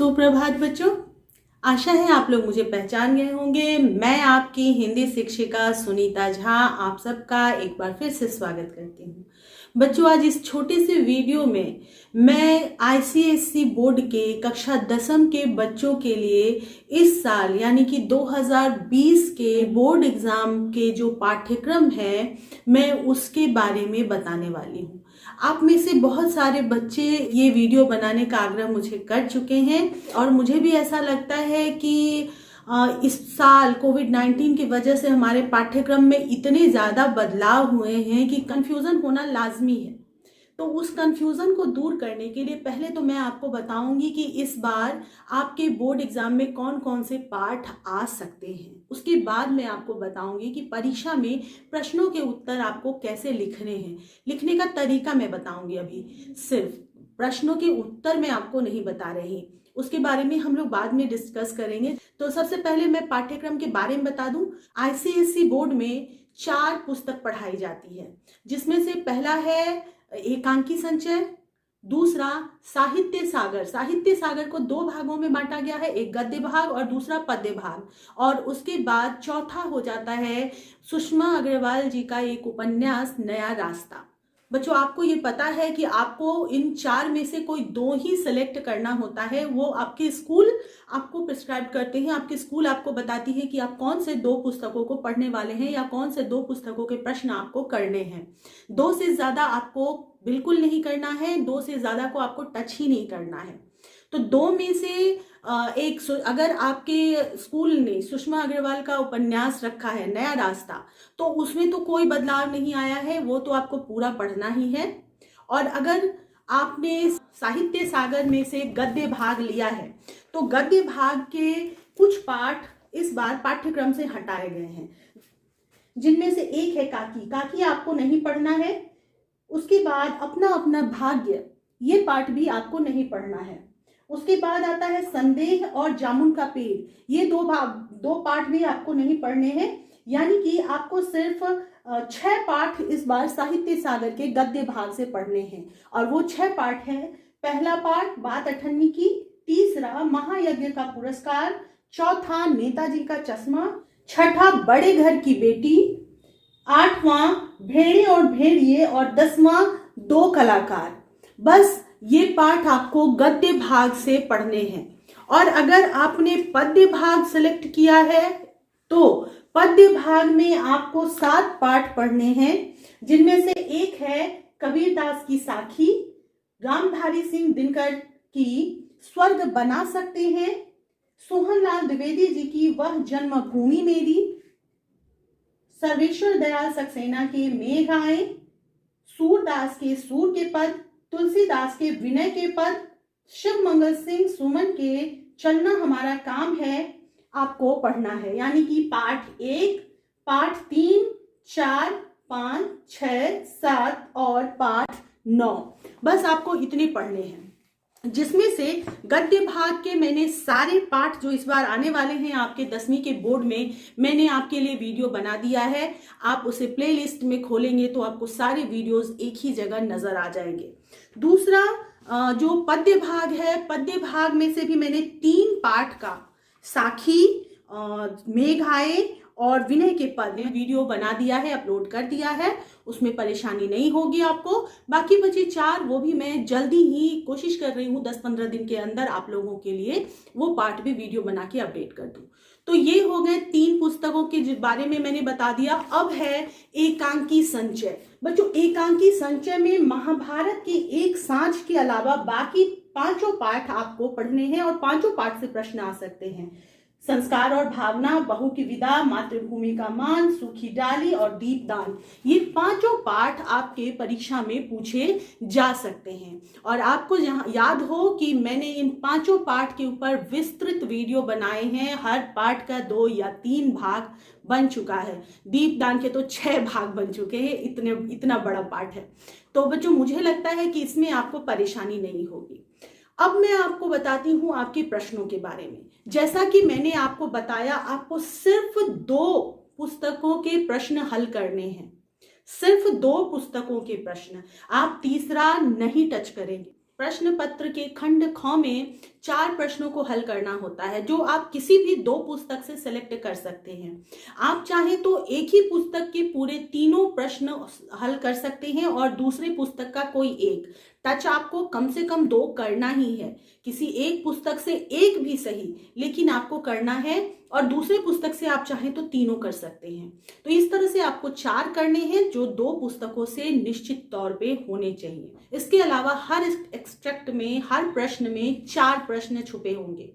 सुप्रभात बच्चों। आशा है आप लोग मुझे पहचान गए होंगे। मैं आपकी हिंदी शिक्षिका सुनीता झा आप सबका एक बार फिर से स्वागत करती हूँ। बच्चों, आज इस छोटे से वीडियो में मैं आईसीएसई बोर्ड के कक्षा 10वीं के बच्चों के लिए इस साल यानी कि 2020 के बोर्ड एग्जाम के जो पाठ्यक्रम है मैं उसके बारे में बताने वाली हूँ। आप में से बहुत सारे बच्चे ये वीडियो बनाने का आग्रह मुझे कर चुके हैं और मुझे भी ऐसा लगता है कि इस साल कोविड-19 की वजह से हमारे पाठ्यक्रम में इतने ज़्यादा बदलाव हुए हैं कि कंफ्यूजन होना लाजमी है। तो उस कंफ्यूजन को दूर करने के लिए पहले तो मैं आपको बताऊंगी कि इस बार आपके बोर्ड एग्जाम में कौन कौन से पाठ आ सकते हैं। उसके बाद मैं आपको बताऊंगी कि परीक्षा में प्रश्नों के उत्तर आपको कैसे लिखने हैं। लिखने का तरीका मैं बताऊंगी। अभी सिर्फ प्रश्नों के उत्तर मैं आपको नहीं बता रही, उसके बारे में हम लोग बाद में डिस्कस करेंगे। तो सबसे पहले मैं पाठ्यक्रम के बारे में बता दूं। आईसीएसई बोर्ड में 4 पुस्तक पढ़ाई जाती है, जिसमें से पहला है एकांकी संचय, दूसरा साहित्य सागर। साहित्य सागर को 2 भागों में बांटा गया है, एक गद्य भाग और दूसरा पद्य भाग। और उसके बाद चौथा हो जाता है सुषमा अग्रवाल जी का एक उपन्यास नया रास्ता। बच्चों, आपको ये पता है कि आपको इन 4 में से कोई 2 ही सिलेक्ट करना होता है। वो आपके स्कूल आपको प्रिस्क्राइब करते हैं, आपके स्कूल आपको बताती है कि आप कौन से 2 पुस्तकों को पढ़ने वाले हैं या कौन से 2 पुस्तकों के प्रश्न आपको करने हैं। 2 से ज्यादा आपको बिल्कुल नहीं करना है, 2 से ज्यादा को आपको टच ही नहीं करना है। तो 2 में से एक, अगर आपके स्कूल ने सुषमा अग्रवाल का उपन्यास रखा है नया रास्ता, तो उसमें तो कोई बदलाव नहीं आया है, वो तो आपको पूरा पढ़ना ही है। और अगर आपने साहित्य सागर में से गद्य भाग लिया है तो गद्य भाग के कुछ पाठ इस बार पाठ्यक्रम से हटाए गए हैं, जिनमें से एक है काकी। काकी आपको नहीं पढ़ना है। उसके बाद अपना अपना भाग्य, ये पाठ भी आपको नहीं पढ़ना है। उसके बाद आता है संदेह और जामुन का पेड़। ये 2 पाठ भी आपको नहीं पढ़ने हैं, यानी कि आपको सिर्फ 6 पाठ इस बार साहित्य सागर के गद्य भाग से पढ़ने हैं। और वो 6 पाठ हैं। पहला पाठ बात अठन्नी की, तीसरा महायज्ञ का पुरस्कार, चौथा नेताजी का चश्मा, छठा बड़े घर की बेटी, 8वां भेड़े और भेड़िए और 10वां 2 कलाकार। बस ये पाठ आपको गद्य भाग से पढ़ने हैं। और अगर आपने पद्य भाग सेलेक्ट किया है तो पद्य भाग में आपको 7 पाठ पढ़ने हैं, जिनमें से एक है कबीरदास की साखी, रामधारी सिंह दिनकर की स्वर्ग बना सकते हैं, सोहनलाल द्विवेदी जी की वह जन्मभूमि मेरी, सर्वेश्वर दयाल सक्सेना के मेघ आए, सूरदास के सूर के पद, तुलसीदास के विनय के पद, शिव मंगल सिंह सुमन के चलना हमारा काम है आपको पढ़ना है। यानी कि पाठ 1, पाठ 3, 4, 5, 6, 7 और पाठ 9, बस आपको इतने पढ़ने हैं। जिसमें से गद्य भाग के मैंने सारे पाठ जो इस बार आने वाले हैं आपके 10वीं के बोर्ड में, मैंने आपके लिए वीडियो बना दिया है। आप उसे प्लेलिस्ट में खोलेंगे तो आपको सारे वीडियोस एक ही जगह नजर आ जाएंगे। दूसरा जो पद्य भाग है, पद्य भाग में से भी मैंने 3 पाठ का साखी, मेघ आए और विनय के पद में वीडियो बना दिया है, अपलोड कर दिया है। उसमें परेशानी नहीं होगी आपको। बाकी बचे 4, वो भी मैं जल्दी ही कोशिश कर रही हूँ 10-15 दिन के अंदर आप लोगों के लिए वो पाठ भी वीडियो बना के अपडेट कर दूँ। तो ये हो गए 3 पुस्तकों के बारे में मैंने बता दिया। अब है एकांकी संचय। बच्चों, एकांकी संचय में महाभारत के एक सांझ के अलावा बाकी 5 पाठ आपको पढ़ने हैं और 5 पाठ से प्रश्न आ सकते हैं। संस्कार और भावना, बहू की विदा, मातृभूमि का मान, सूखी डाली और दीपदान, ये 5 पाठ आपके परीक्षा में पूछे जा सकते हैं। और आपको याद हो कि मैंने इन 5 पाठ के ऊपर विस्तृत वीडियो बनाए हैं। हर पाठ का 2 या 3 भाग बन चुका है। दीपदान के तो 6 भाग बन चुके हैं, इतना बड़ा पाठ है। तो बच्चों, मुझे लगता है कि इसमें आपको परेशानी नहीं होगी। अब मैं आपको बताती हूं आपके प्रश्नों के बारे में। जैसा कि मैंने आपको बताया, आपको सिर्फ 2 पुस्तकों के प्रश्न हल करने हैं, सिर्फ 2 पुस्तकों के प्रश्न। आप तीसरा नहीं टच करेंगे। प्रश्न पत्र के खंड ख में 4 प्रश्नों को हल करना होता है, जो आप किसी भी 2 पुस्तक से सेलेक्ट कर सकते हैं। आप चाहें तो एक ही पुस्तक के पूरे तीनों प्रश्न हल कर सकते हैं और दूसरे पुस्तक का कोई एक। टच आपको कम से कम 2 करना ही है, किसी एक पुस्तक से एक भी सही, लेकिन आपको करना है। और दूसरे पुस्तक से आप चाहें तो तीनों कर सकते हैं। तो इस तरह से आपको 4 करने हैं, जो 2 पुस्तकों से निश्चित तौर पे होने चाहिए। इसके अलावा हर एक्सट्रैक्ट में, हर प्रश्न में 4 प्रश्न छुपे होंगे।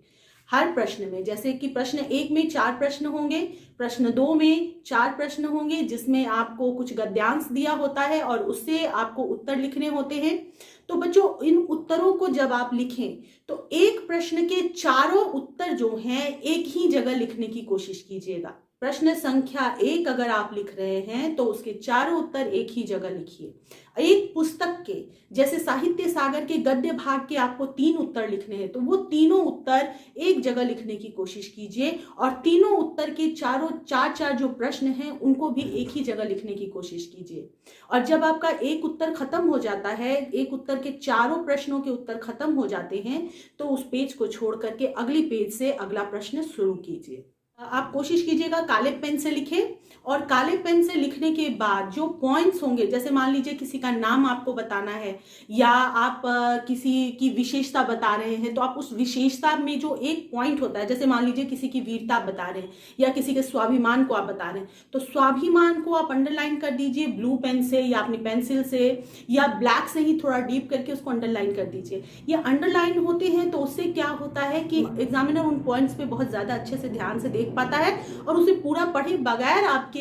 हर प्रश्न में, जैसे कि प्रश्न 1 में 4 प्रश्न होंगे, प्रश्न 2 में 4 प्रश्न होंगे, जिसमें आपको कुछ गद्यांश दिया होता है और उससे आपको उत्तर लिखने होते हैं। तो बच्चों, इन उत्तरों को जब आप लिखें तो एक प्रश्न के चारों उत्तर जो हैं एक ही जगह लिखने की कोशिश कीजिएगा। प्रश्न संख्या 1 अगर आप लिख रहे हैं तो उसके चारों उत्तर एक ही जगह लिखिए। एक पुस्तक के, जैसे साहित्य सागर के गद्य भाग के आपको 3 उत्तर लिखने हैं, तो वो तीनों उत्तर एक जगह लिखने की कोशिश कीजिए और तीनों उत्तर के चारों 4 जो प्रश्न हैं उनको भी एक ही जगह लिखने की कोशिश कीजिए। और जब आपका एक उत्तर खत्म हो जाता है, एक उत्तर के चारों प्रश्नों के उत्तर खत्म हो जाते हैं, तो उस पेज को छोड़ करके अगली पेज से अगला प्रश्न शुरू कीजिए। आप कोशिश कीजिएगा काले पेन से लिखें, और काले पेन से लिखने के बाद जो पॉइंट्स होंगे, जैसे मान लीजिए किसी का नाम आपको बताना है या आप किसी की विशेषता बता रहे हैं, तो आप उस विशेषता में जो एक पॉइंट होता है, जैसे मान लीजिए किसी की वीरता बता रहे हैं या किसी के स्वाभिमान को आप बता रहे हैं, तो स्वाभिमान को आप अंडरलाइन कर दीजिए ब्लू पेन से या अपनी पेंसिल से, या ब्लैक से ही थोड़ा डीप करके उसको अंडरलाइन कर दीजिए। ये अंडरलाइन होते हैं तो उससे क्या होता है कि एग्जामिनर उन पॉइंट्स पे बहुत ज्यादा अच्छे से ध्यान से देख पाता है और उसे पूरा पढ़े बगैर आपके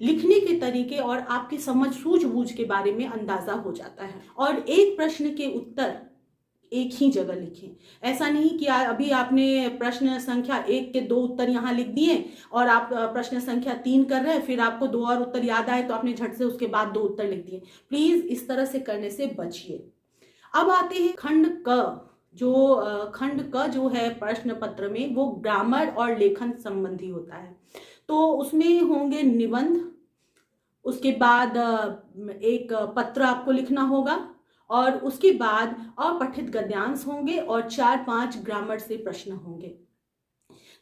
लिखने के तरीके और आपकी समझ सूझबूझ के बारे में अंदाजा हो जाता है। और एक प्रश्न के उत्तर एक ही जगह लिखें। ऐसा नहीं कि अभी आपने प्रश्न संख्या 1 के 2 उत्तर यहाँ लिख दिए और आप प्रश्न संख्या 3 कर रहे हैं, फिर आपको 2 और उत्तर याद आए तो आपने झट से उसके बाद 2 उत्तर लिख दिए। प्लीज इस तरह से करने से बचिए। अब आते हैं खंड क। खंड क जो है प्रश्न पत्र में, वो ग्रामर और लेखन संबंधी होता है। तो उसमें होंगे निबंध, उसके बाद एक पत्र आपको लिखना होगा और उसके बाद अपठित गद्यांश होंगे और 4-5 ग्रामर से प्रश्न होंगे।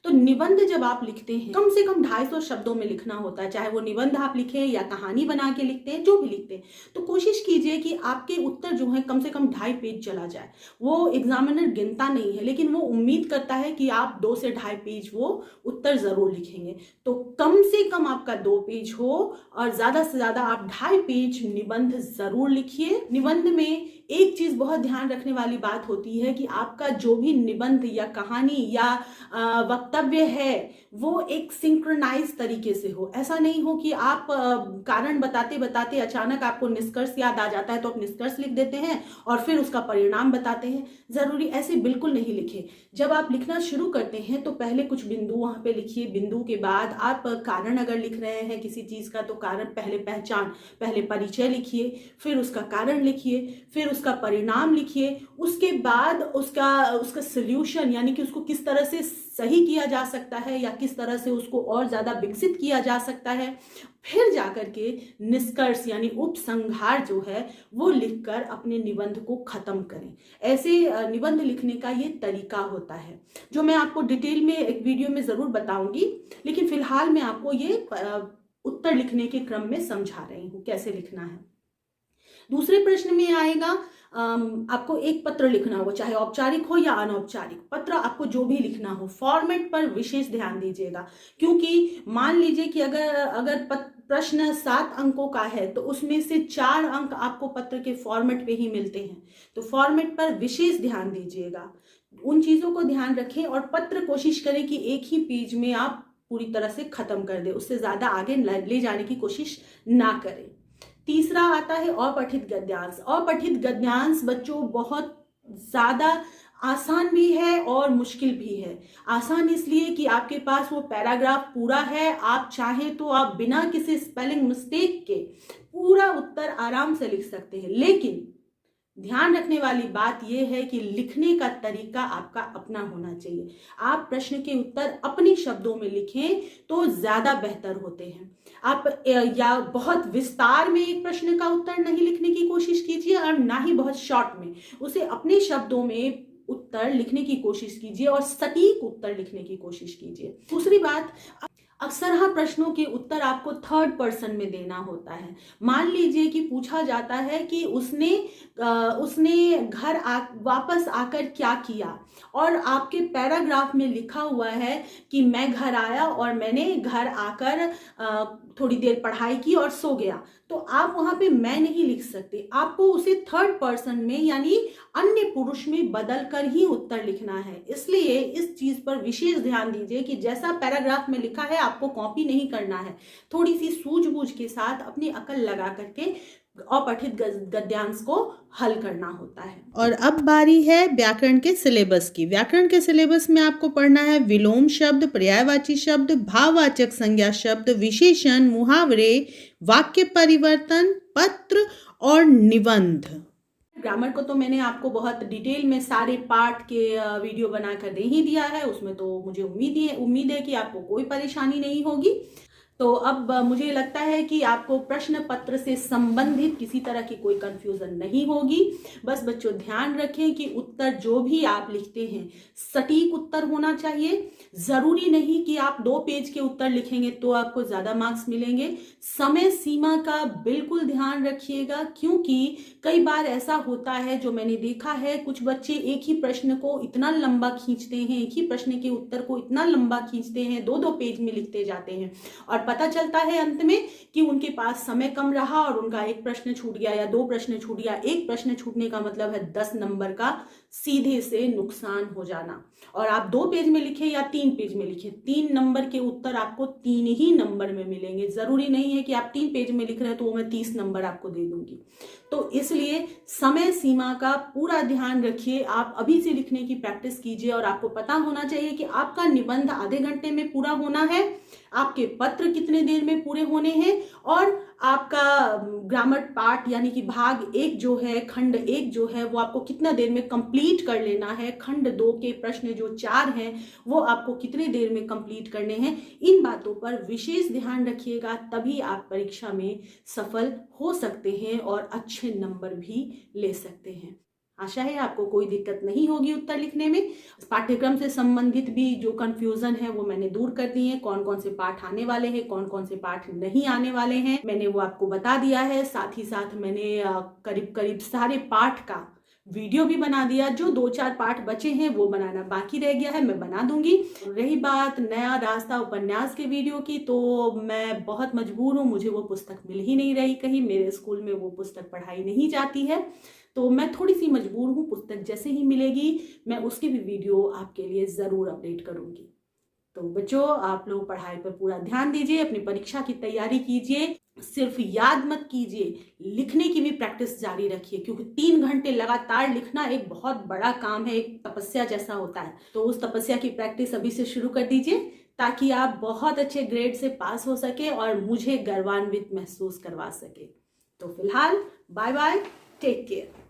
तो निबंध जब आप लिखते हैं कम से कम 250 शब्दों में लिखना होता है, चाहे वो निबंध आप लिखें या कहानी बना के लिखते हैं, जो भी लिखते हैं। तो कोशिश कीजिए कि आपके उत्तर जो है कम से कम 2.5 पेज चला जाए। वो एग्जामिनर गिनता नहीं है, लेकिन वो उम्मीद करता है कि आप 2 से 2.5 पेज वो उत्तर जरूर लिखेंगे। तो कम से कम आपका 2 पेज हो और ज्यादा से ज्यादा आप 2.5 पेज निबंध जरूर लिखिए। निबंध में एक चीज बहुत ध्यान रखने वाली बात होती है कि आपका जो भी निबंध या कहानी या वक्तव्य है वो एक सिंक्रोनाइज तरीके से हो। ऐसा नहीं हो कि आप कारण बताते बताते अचानक आपको निष्कर्ष याद आ जाता है तो आप निष्कर्ष लिख देते हैं और फिर उसका परिणाम बताते हैं। जरूरी ऐसे बिल्कुल नहीं लिखें। जब आप लिखना शुरू करते हैं तो पहले कुछ बिंदु वहां पे लिखिए, बिंदु के बाद आप कारण अगर लिख रहे हैं किसी चीज का तो कारण, पहले पहचान, पहले परिचय लिखिए, फिर उसका कारण लिखिए, फिर उसका परिणाम लिखिए, उसके बाद उसका सॉल्यूशन, यानी कि उसको किस तरह से सही किया जा सकता है या किस तरह से उसको और ज्यादा विकसित किया जा सकता है, फिर जाकर के निष्कर्ष यानी उपसंहार जो है वो लिखकर अपने निबंध को खत्म करें। ऐसे निबंध लिखने का ये तरीका होता है जो मैं आपको डिटेल में एक वीडियो में जरूर बताऊंगी, लेकिन फिलहाल मैं आपको ये उत्तर लिखने के क्रम में समझा रही हूँ कैसे लिखना है। दूसरे प्रश्न में आएगा आपको एक पत्र लिखना होगा, चाहे औपचारिक हो या अनौपचारिक पत्र, आपको जो भी लिखना हो। फॉर्मेट पर विशेष ध्यान दीजिएगा, क्योंकि मान लीजिए कि अगर प्रश्न 7 अंकों का है तो उसमें से 4 अंक आपको पत्र के फॉर्मेट पे ही मिलते हैं। तो फॉर्मेट पर विशेष ध्यान दीजिएगा, उन चीजों को ध्यान रखें और पत्र कोशिश करें कि एक ही पेज में आप पूरी तरह से खत्म कर दें, उससे ज्यादा आगे ले जाने की कोशिश ना करें। तीसरा आता है अपठित गद्यांश। अपठित गद्यांश बच्चों बहुत ज्यादा आसान भी है और मुश्किल भी है। आसान इसलिए कि आपके पास वो पैराग्राफ पूरा है, आप चाहें तो आप बिना किसी स्पेलिंग मिस्टेक के पूरा उत्तर आराम से लिख सकते हैं। लेकिन ध्यान रखने वाली बात यह है कि लिखने का तरीका आपका अपना होना चाहिए। आप प्रश्न के उत्तर अपने शब्दों में लिखें तो ज्यादा बेहतर होते हैं। आप या बहुत विस्तार में एक प्रश्न का उत्तर नहीं लिखने की कोशिश कीजिए और ना ही बहुत शॉर्ट में, उसे अपने शब्दों में उत्तर लिखने की कोशिश कीजिए और सटीक उत्तर लिखने की कोशिश कीजिए। दूसरी बात, अक्सर हाँ प्रश्नों के उत्तर आपको थर्ड पर्सन में देना होता है। मान लीजिए कि पूछा जाता है कि उसने घर वापस आकर क्या किया, और आपके पैराग्राफ में लिखा हुआ है कि मैं घर आया और मैंने घर आकर थोड़ी देर पढ़ाई की और सो गया, तो आप वहां पे मैं नहीं लिख सकते। आपको उसे थर्ड पर्सन में यानी अन्य पुरुष में बदल कर ही उत्तर लिखना है। इसलिए इस चीज पर विशेष ध्यान दीजिए कि जैसा पैराग्राफ में लिखा है आपको कॉपी नहीं करना है, थोड़ी सी सूझबूझ के साथ अपनी अकल लगा करके अपठित गद्यांश को हल करना होता है। और अब बारी है व्याकरण के सिलेबस की। व्याकरण के सिलेबस में आपको पढ़ना है विलोम शब्द, पर्यायवाची शब्द, भाववाचक संज्ञा शब्द, विशेषण, मुहावरे, वाक्य परिवर्तन, पत्र और निबंध। ग्रामर को तो मैंने आपको बहुत डिटेल में सारे पार्ट के वीडियो बनाकर दे ही दिया है, उसमें तो मुझे उम्मीद है कि आपको कोई परेशानी नहीं होगी। तो अब मुझे लगता है कि आपको प्रश्न पत्र से संबंधित किसी तरह की कोई कंफ्यूजन नहीं होगी। बस बच्चों ध्यान रखें कि उत्तर जो भी आप लिखते हैं सटीक उत्तर होना चाहिए। जरूरी नहीं कि आप 2 पेज के उत्तर लिखेंगे तो आपको ज्यादा मार्क्स मिलेंगे। समय सीमा का बिल्कुल ध्यान रखिएगा, क्योंकि कई बार ऐसा होता है, जो मैंने देखा है, कुछ बच्चे एक ही प्रश्न को इतना लंबा खींचते हैं, एक ही प्रश्न के उत्तर को इतना लंबा खींचते हैं, 2-2 पेज में लिखते जाते हैं और पता चलता है अंत में कि उनके पास समय कम रहा और उनका एक प्रश्न छूट गया या 2 प्रश्न छूट गया। एक प्रश्न छूटने का मतलब है 10 नंबर का सीधे से नुकसान हो जाना। और आप 2 पेज में लिखे या 3 पेज में लिखे, 3 नंबर के उत्तर आपको 3 ही नंबर में मिलेंगे। जरूरी नहीं है कि आप 3 पेज में लिख रहे हैं तो मैं 30 नंबर आपको दे दूंगी। तो इसलिए समय सीमा का पूरा ध्यान रखिए। आप अभी से लिखने की प्रैक्टिस कीजिए और आपको पता होना चाहिए कि आपका निबंध आधे घंटे में पूरा होना है, आपके पत्र कितने देर में पूरे होने हैं, और आपका ग्रामर पार्ट यानी कि भाग 1 जो है, खंड 1 जो है, वो आपको कितना देर में कंप्लीट कर लेना है। खंड 2 के प्रश्न जो 4 हैं वो आपको कितने देर में कंप्लीट करने हैं। इन बातों पर विशेष ध्यान रखिएगा, तभी आप परीक्षा में सफल हो सकते हैं और अच्छे नंबर भी ले सकते हैं। आशा है आपको कोई दिक्कत नहीं होगी उत्तर लिखने में। पाठ्यक्रम से संबंधित भी जो कंफ्यूजन है वो मैंने दूर कर दी है। कौन कौन से पाठ आने वाले हैं, कौन कौन से पाठ नहीं आने वाले हैं, मैंने वो आपको बता दिया है। साथ ही साथ मैंने करीब करीब सारे पाठ का वीडियो भी बना दिया। जो 2-4 पाठ बचे हैं वो बनाना बाकी रह गया है, मैं बना दूंगी। रही बात नया रास्ता उपन्यास के वीडियो की, तो मैं बहुत मजबूर हूँ, मुझे वो पुस्तक मिल ही नहीं रही कहीं, मेरे स्कूल में वो पुस्तक पढ़ाई नहीं जाती है, तो मैं थोड़ी सी मजबूर हूँ। पुस्तक जैसे ही मिलेगी मैं उसकी भी वीडियो आपके लिए ज़रूर अपडेट करूँगी। तो बच्चों, आप लोग पढ़ाई पर पूरा ध्यान दीजिए, अपनी परीक्षा की तैयारी कीजिए। सिर्फ याद मत कीजिए, लिखने की भी प्रैक्टिस जारी रखिए, क्योंकि 3 घंटे लगातार लिखना एक बहुत बड़ा काम है, एक तपस्या जैसा होता है। तो उस तपस्या की प्रैक्टिस अभी से शुरू कर दीजिए, ताकि आप बहुत अच्छे ग्रेड से पास हो सके और मुझे गर्वान्वित महसूस करवा सके। तो फिलहाल बाय बाय, टेक केयर।